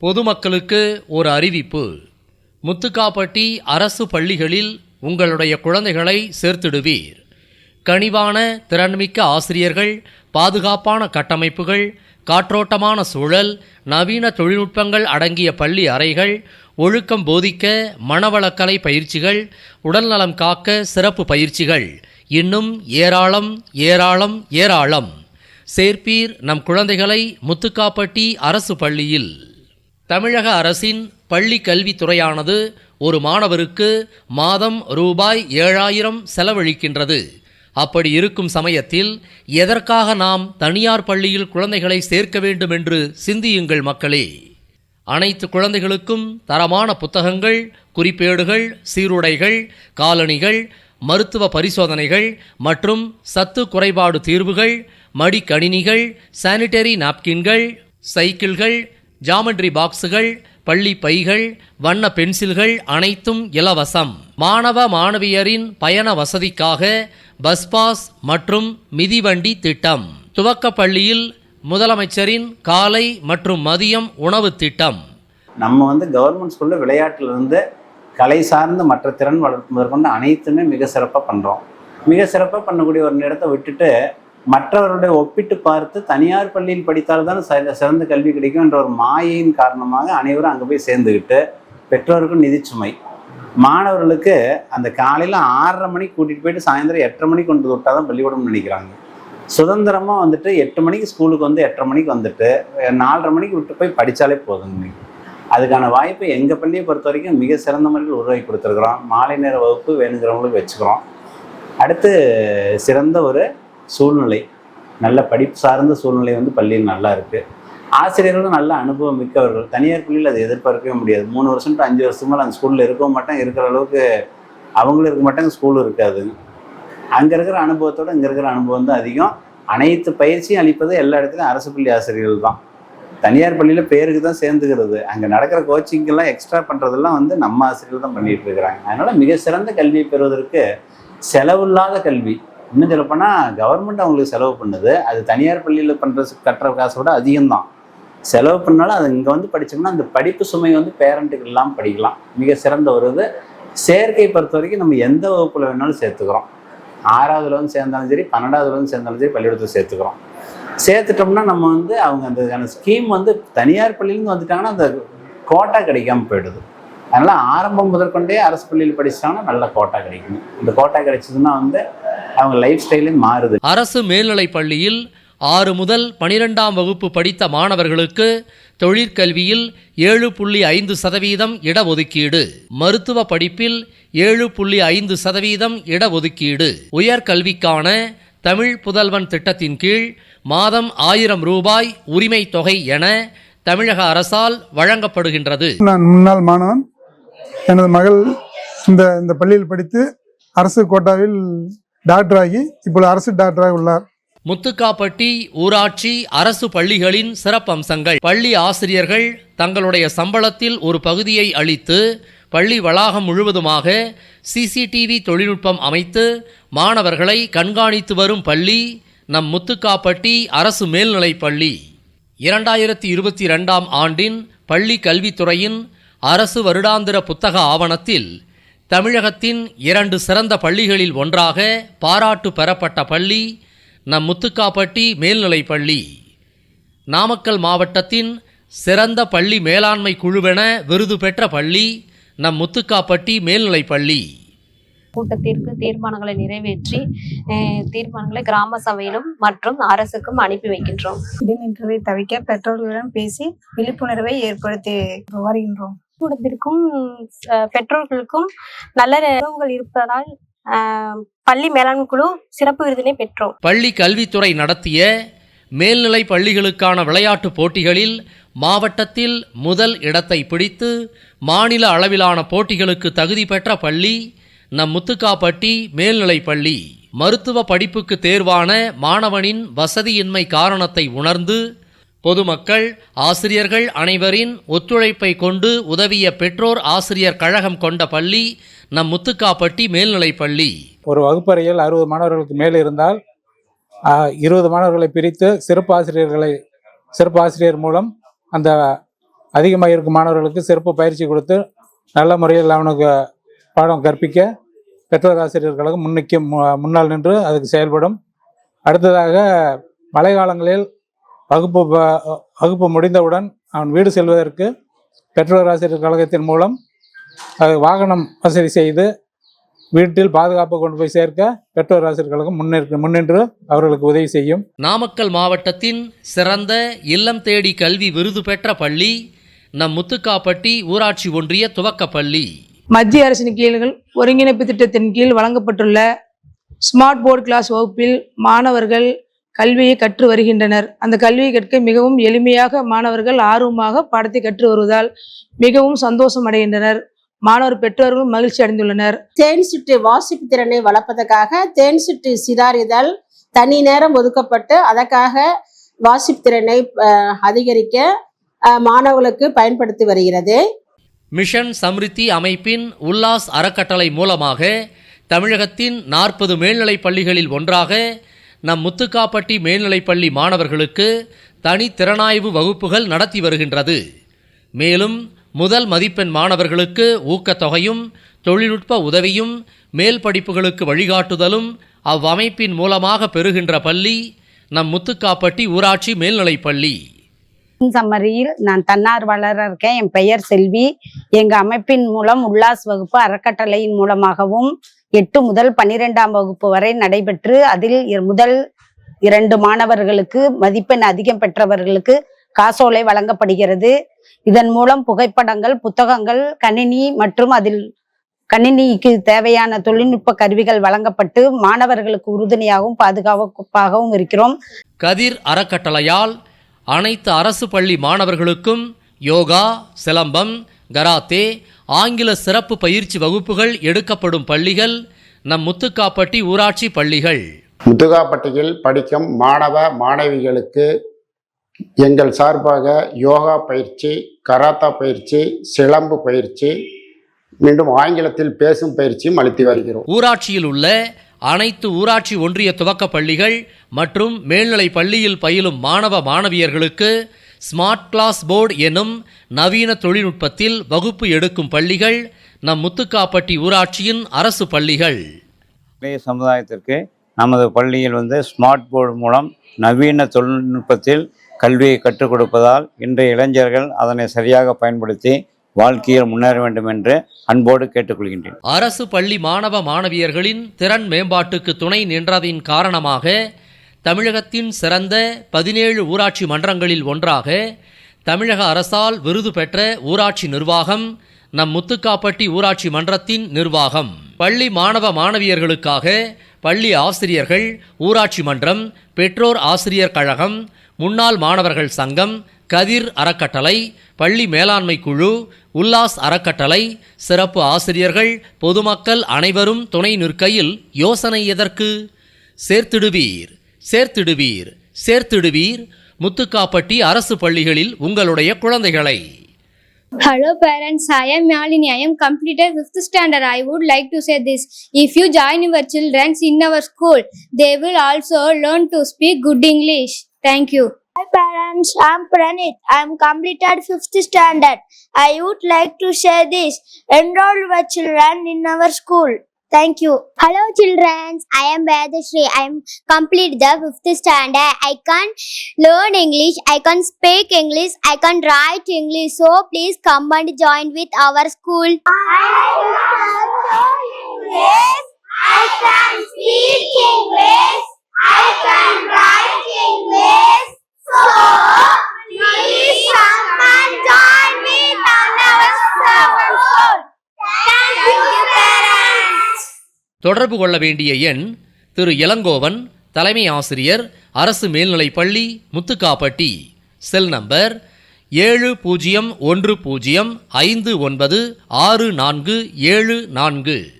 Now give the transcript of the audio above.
பொதுமக்களுக்கு ஒரு அறிவிப்பு. முத்துக்காப்பட்டி அரசு பள்ளிகளில் உங்களுடைய குழந்தைகளை சேர்த்திடுவீர். கனிவான திறன்மிக்க ஆசிரியர்கள், பாதுகாப்பான கட்டமைப்புகள், காற்றோட்டமான சூழல், நவீன தொழில்நுட்பங்கள் அடங்கிய பள்ளி அறைகள், ஒழுக்கம் போதிக்க மனவளக்கலை பயிற்சிகள், உடல்நலம் காக்க சிறப்பு பயிற்சிகள், இன்னும் ஏராளம் ஏராளம் ஏராளம். சேர்ப்பீர் நம் குழந்தைகளை முத்துக்காப்பட்டி அரசு பள்ளியில். தமிழக அரசின் பள்ளி கல்வித்துறையானது ஒரு மாணவருக்கு மாதம் ரூபாய் 7,000 செலவழிக்கின்றது. அப்படி இருக்கும் சமயத்தில் எதற்காக நாம் தனியார் பள்ளியில் குழந்தைகளை சேர்க்க வேண்டும் என்று சிந்தியுங்கள் மக்களே. அனைத்து குழந்தைகளுக்கும் தரமான புத்தகங்கள், குறிப்பேடுகள், சீருடைகள், காலணிகள், மருத்துவ பரிசோதனைகள் மற்றும் சத்து குறைபாடு தீர்வுகள், மடிக்கணினிகள், சானிட்டரி நாப்கின்கள், சைக்கிள்கள், ஜாமெட்ரி பாக்ஸுகள், பள்ளி பைகள், வண்ண பென்சில்கள் அனைத்தும் இலவசம். மாணவ மாணவியரின் பயண வசதிக்காக பஸ் பாஸ் மற்றும் மிதிவண்டி திட்டம். துவக்க பள்ளியில் முதலமைச்சரின் காலை மற்றும் மதியம் உணவு திட்டம். நம்ம கவர்மெண்ட் ஸ்கூலில் விளையாட்டிலிருந்து கலை சார்ந்த மற்ற திறன் வளர்ப்பு முதற்கொண்டு அனைத்துமே மிக சிறப்பாக பண்ணுறோம். மிக சிறப்பாக பண்ணக்கூடிய ஒரு இடத்தை விட்டுட்டு மற்றவருடைய ஒப்பிட்டு பார்த்து தனியார் பள்ளியில் படித்தால்தான் சிறந்த கல்வி கிடைக்கும் என்ற ஒரு மாயையின் காரணமாக அனைவரும் அங்கே போய் சேர்ந்துக்கிட்டு பெற்றோருக்கும் நிதிச்சுமை, மாணவர்களுக்கு அந்த காலையில் 6:30 மணிக்கு கூட்டிகிட்டு போயிட்டு சாயந்தரம் 8:30 மணிக்கு கொண்டு விட்டால் தான் பள்ளிக்கூடம்னு நினைக்கிறாங்க. சுதந்திரமாக 8 மணிக்கு ஸ்கூலுக்கு 8:30 மணிக்கு 4:30 மணிக்கு விட்டு போய் படித்தாலே போதுங்க. அதுக்கான வாய்ப்பு எங்கள் பள்ளியை பொறுத்த வரைக்கும் மிக சிறந்த முறையில் உருவாக்கி கொடுத்துருக்குறோம். மாலை நேர வகுப்பு வேணுங்கிறவங்களுக்கு வச்சுக்கிறோம். அடுத்து சிறந்த ஒரு சூழ்நிலை, நல்ல படிப்பு சார்ந்த சூழ்நிலை பள்ளியில் நல்லா இருக்குது. ஆசிரியர்களும் நல்ல அனுபவம் மிக்கவர்கள். தனியார் பள்ளியில் அதை எதிர்பார்க்கவே முடியாது. 3 வருஷம் to 5 வருஷத்துக்கு மேலே அந்த ஸ்கூலில் இருக்கவும் மாட்டாங்க, இருக்கிற அளவுக்கு அவங்களும் இருக்க மாட்டாங்க, ஸ்கூலும் இருக்காது. அங்கே இருக்கிற அனுபவத்தோடு இங்கே இருக்கிற அனுபவம் தான் அதிகம். அனைத்து பயிற்சியும் அளிப்பது எல்லா இடத்துலையும் அரசு பள்ளி ஆசிரியர்கள் தான். தனியார் பள்ளியில் பேருக்கு தான் சேர்ந்துக்கிறது. அங்கே நடக்கிற கோச்சிங்கெல்லாம் எக்ஸ்ட்ரா பண்ணுறதெல்லாம் நம்ம ஆசிரியர்கள் தான் பண்ணிகிட்டு இருக்கிறாங்க. அதனால் மிக சிறந்த கல்வியை பெறுவதற்கு செலவில்லாத கல்வி, இன்னும் சொல்லப்போனால் கவர்மெண்ட் அவங்களுக்கு செலவு பண்ணுது, அது தனியார் பள்ளியில் கட்டுற காசோட அதிகம்தான். செலவு பண்ணாலும் அது இங்கே படித்தோம்னா அந்த படிப்பு சுமை பேரண்ட்டுக்கு இல்லாமல் படிக்கலாம். மிக சிறந்த ஒரு இது. சேர்க்கை பொறுத்த வரைக்கும் நம்ம எந்த வகுப்பில் வேணாலும் சேர்த்துக்கிறோம். 6ஆவதுல சேர்ந்தாலும் சரி, 12ஆவதுல சேர்ந்தாலும் சரி, பள்ளிக்கூடத்தில் சேர்த்துக்கிறோம். சேர்த்துட்டோம்னா நம்ம அவங்க அந்த ஸ்கீம் தனியார் பள்ளியிலேருந்து வந்துட்டாங்கன்னா அந்த கோட்டா கிடைக்காம போயிடுது. அதனால் ஆரம்பம் முதற்கொண்டே அரசு பள்ளியில் படிச்சிட்டாங்கன்னா நல்ல கோட்டா கிடைக்கும். இந்த கோட்டா கிடைச்சதுன்னா அவங்க லைஃப் ஸ்டைலே மாறுது. அரசு மேல்நிலைப் பள்ளியில் 6 முதல் 12ஆம் வகுப்பு படித்த மாணவர்களுக்கு தொழிற்கல்வியில் 7.5% இடஒதுக்கீடு, மருத்துவ படிப்பில் 7.5% இடஒதுக்கீடு, உயர்கல்விக்கான தமிழ் புதல்வன் திட்டத்தின் கீழ் மாதம் 1000 ரூபாய் உரிமை தொகை என தமிழக அரசால் வழங்கப்படுகின்றது. நான் முன்னாள் மாணவன். எனது மகள் இந்த பள்ளியில் படித்து அரசு கோட்டாவில் டாக்டராகி இப்பொழுது அரசு டாக்டராக உள்ளார். முத்துக்காப்பட்டி ஊராட்சி அரசு பள்ளிகளின் சிறப்பம்சங்கள். பள்ளி ஆசிரியர்கள் தங்களுடைய சம்பளத்தில் ஒரு பகுதியை அளித்து பள்ளி வளாகம் முழுவதுமாக சிசிடிவி தொழில்நுட்பம் அமைத்து மாணவர்களை கண்காணித்து வரும் பள்ளி நம் முத்துக்காப்பட்டி அரசு மேல்நிலைப் பள்ளி. 2022ஆம் ஆண்டின் பள்ளி கல்வித்துறையின் அரசு வருடாந்திர புத்தக ஆவணத்தில் தமிழகத்தின் 2 சிறந்த பள்ளிகளில் ஒன்றாக பாராட்டு பெறப்பட்ட பள்ளி நம் முத்துக்காப்பட்டி மேல்நிலைப் பள்ளி. நாமக்கல் மாவட்டத்தின் சிறந்த பள்ளி மேலாண்மை குழுவென விருது பெற்ற பள்ளி நம் முத்துக்காப்பட்டி மேல்நிலைப் பள்ளி. கூட்டத்திற்கு தீர்மானங்களை நிறைவேற்றி தீர்மானங்களை கிராம சபையிலும் மற்றும் அரசுக்கும் அனுப்பி வைக்கின்றோம். இடைநிற்றதை தவிர்க்க பெற்றோர்களுடன் பேசி விழிப்புணர்வை ஏற்படுத்தி வருகின்றோம். கூட்டத்திற்கும் பெற்றோர்களுக்கும் நல்ல உறவுகள் இருப்பதால் பள்ளி மேலாண்மை குழு சிறப்பு விருதினை பெற்றோம். பள்ளி கல்வித்துறை நடத்திய மேல்நிலை பள்ளிகளுக்கான விளையாட்டுப் போட்டிகளில் மாவட்டத்தில் முதல் இடத்தை பிடித்து மாநில அளவிலான போட்டிகளுக்கு தகுதி பெற்ற பள்ளி நம் முத்துக்காப்பட்டி மேல்நிலைப் பள்ளி. மருத்துவ படிப்புக்கு தேர்வான மாணவனின் வசதியின்மை காரணத்தை உணர்ந்து பொதுமக்கள், ஆசிரியர்கள் அனைவரின் ஒத்துழைப்பை கொண்டு உதவிய பெற்றோர் ஆசிரியர் கழகம் கொண்ட பள்ளி நம் முத்துக்காப்பட்டி மேல்நிலைப் பள்ளி. ஒரு வகுப்பறையில் 60 மாணவர்களுக்கு மேல் இருந்தால் 20 மாணவர்களை பிரித்து சிறப்பு ஆசிரியர் மூலம் அந்த அதிகமாக இருக்கும் மாணவர்களுக்கு சிறப்பு பயிற்சி கொடுத்து நல்ல முறையில் அவனுக்கு பாடம் கற்பிக்க பெற்றோர் ஆசிரியர் கழகம் முன்னால் நின்று அதுக்கு செயல்படும். அடுத்ததாக மழை காலங்களில் வகுப்பு முடிந்தவுடன் அவன் வீடு செல்வதற்கு பெற்றோர் ஆசிரியர் கழகத்தின் மூலம் வாகனம் வசதி செய்து வீட்டில் பாதுகாப்பு கொண்டு போய் சேர்க்க பெற்றோர் ஆசிரியர் கழகம் முன்னின்று அவர்களுக்கு உதவி செய்யும். நாமக்கல் மாவட்டத்தின் சிறந்த இல்லம் தேடி கல்வி விருது பெற்ற பள்ளி நம் முத்துக்காப்பட்டி ஊராட்சி ஒன்றிய துவக்கப்பள்ளி. மத்திய அரசின் கீழ் ஒருங்கிணைப்பு திட்டத்தின் கீழ் வழங்கப்பட்டுள்ள ஸ்மார்ட் போர்டு கிளாஸ் வகுப்பில் மாணவர்கள் கல்வியை கற்று வருகின்றனர். அந்த கல்வியை கற்க மிகவும் எளிமையாக மாணவர்கள் ஆர்வமாக பாடத்தை கற்று வருவதால் மிகவும் சந்தோஷம் அடைகின்றனர். மாணவர் பெற்றோர்களும் மகிழ்ச்சி அடைந்துள்ளனர். தேன் சுற்று வாசிப்பு திறனை வளர்ப்பதற்காக தேன் சுற்று சிறாரிதழ் தனி நேரம் ஒதுக்கப்பட்டு அதற்காக வாசிப்பு திறனை அதிகரிக்க மாணவர்களுக்கு பயன்படுத்தி வருகிறது. மிஷன் சம்ரித்தி அமைப்பின் உல்லாஸ் அறக்கட்டளை மூலமாக தமிழகத்தின் 40 மேல்நிலைப் பள்ளிகளில் ஒன்றாக நம் முத்துக்காப்பட்டி மேல்நிலைப்பள்ளி மாணவர்களுக்கு தனி திறனாய்வு வகுப்புகள் நடத்தி வருகின்றது. மேலும் முதல் மதிப்பெண் மாணவர்களுக்கு ஊக்கத்தொகையும் தொழில்நுட்ப உதவியும் மேல் படிப்புகளுக்கு வழிகாட்டுதலும் அவ்வமைப்பின் மூலமாக பெறுகின்ற பள்ளி நம் முத்துக்காப்பட்டி ஊராட்சி மேல்நிலைப்பள்ளி. சம்மரியில் நான் தன்னார்வலராக இருக்கேன். என் பெயர் செல்வி. எங்க அமைப்பின் மூலம் உல்லாஸ் வகுப்பு அறக்கட்டளையின் மூலமாகவும் 8 முதல் 12ஆம் வகுப்பு வரை நடைபெற்று அதில் முதல் 2 மாணவர்களுக்கு மதிப்பெண் அதிகம் பெற்றவர்களுக்கு காசோலை வழங்கப்படுகிறது. இதன் மூலம் புகைப்படங்கள், புத்தகங்கள், கணினி மற்றும் அதில் கணினிக்கு தேவையான தொழில்நுட்ப கருவிகள் வழங்கப்பட்டு மாணவர்களுக்கு உறுதுணையாகவும் பாதுகாப்பாகவும் இருக்கிறோம். கதிர் அறக்கட்டளையால் அனைத்து அரசு பள்ளி மாணவர்களுக்கும் யோகா, சிலம்பம், கராத்தே, ஆங்கில சிறப்பு பயிற்சி வகுப்புகள் எடுக்கப்படும் பள்ளிகள் நம் முத்துக்காப்பட்டி ஊராட்சி பள்ளிகள். முத்துக்காப்பட்டியில் படிக்கும் மாணவ மாணவிகளுக்கு எங்கள் சார்பாக யோகா பயிற்சி, கராத்தா பயிற்சி, சிலம்பு பயிற்சி, மீண்டும் ஆங்கிலத்தில் பேசும் பயிற்சியும் அளித்து வருகிறோம். ஊராட்சியில் உள்ள அனைத்து ஊராட்சி ஒன்றிய துவக்க பள்ளிகள் மற்றும் மேல்நிலை பள்ளியில் பயிலும் மாணவ மாணவியர்களுக்கு ஸ்மார்ட் கிளாஸ் போர்டு எனும் நவீன தொழில்நுட்பத்தில் வகுப்பு எடுக்கும் பள்ளிகள் நம் முத்துக்காப்பட்டி ஊராட்சியின் அரசு பள்ளிகள். இளைய சமுதாயத்திற்கு நமது பள்ளியில் ஸ்மார்ட் போர்டு மூலம் நவீன தொழில்நுட்பத்தில் கல்வியை கற்றுக் கொடுப்பதால் இன்றைய இளைஞர்கள் அதனை சரியாக பயன்படுத்தி வாழ்க்கையில் முன்னேற வேண்டும் என்று அன்போடு கேட்டுக்கொள்கின்றேன். அரசு பள்ளி மாணவ மாணவியர்களின் திறன் மேம்பாட்டுக்கு துணை நின்றதின் காரணமாக தமிழகத்தின் சிறந்த 17 ஊராட்சி மன்றங்களில் ஒன்றாக தமிழக அரசால் விருது பெற்ற ஊராட்சி நிர்வாகம் நம் முத்துக்காப்பட்டி ஊராட்சி மன்றத்தின் நிர்வாகம். பள்ளி மாணவ மாணவியர்களுக்காக பள்ளி ஆசிரியர்கள், ஊராட்சி மன்றம், பெற்றோர் ஆசிரியர் கழகம், முன்னாள் மாணவர்கள் சங்கம், கதிர் அறக்கட்டளை, பள்ளி மேலாண்மை குழு, உல்லாஸ் அறக்கட்டளை, சிறப்பு ஆசிரியர்கள், பொதுமக்கள் அனைவரும் துணை நிற்கையில் யோசனை எதற்கு? சேர்த்திடுவீர், சேர்த்திடுவீர், சேர்த்திடுவீர் முத்துக்காப்பட்டி அரசு பள்ளிகளில் உங்களுடைய குழந்தைகளை. Hello parents, I am Malini. I am completed 5th standard. I would like to say this. If you join your children in our school, they will also learn to speak good English. Thank you. Hi parents, I am Pranit. I am completed 5th standard. I would like to share this. Enroll your children in our school. Thank you. Hello children, I am Vedashri. I am complete the 5th standard. I can learn English, I can speak English, I can write English. So please come and join with our school. I can English, I can speak English, I can write English. So please come and join with our school. Thank you parents. தொடர்பு கொள்ள வேண்டிய எண் திரு இளங்கோவன், தலைமை ஆசிரியர், அரசு மேல்நிலைப்பள்ளி, Muthukkapatti. Cell number 7010596474.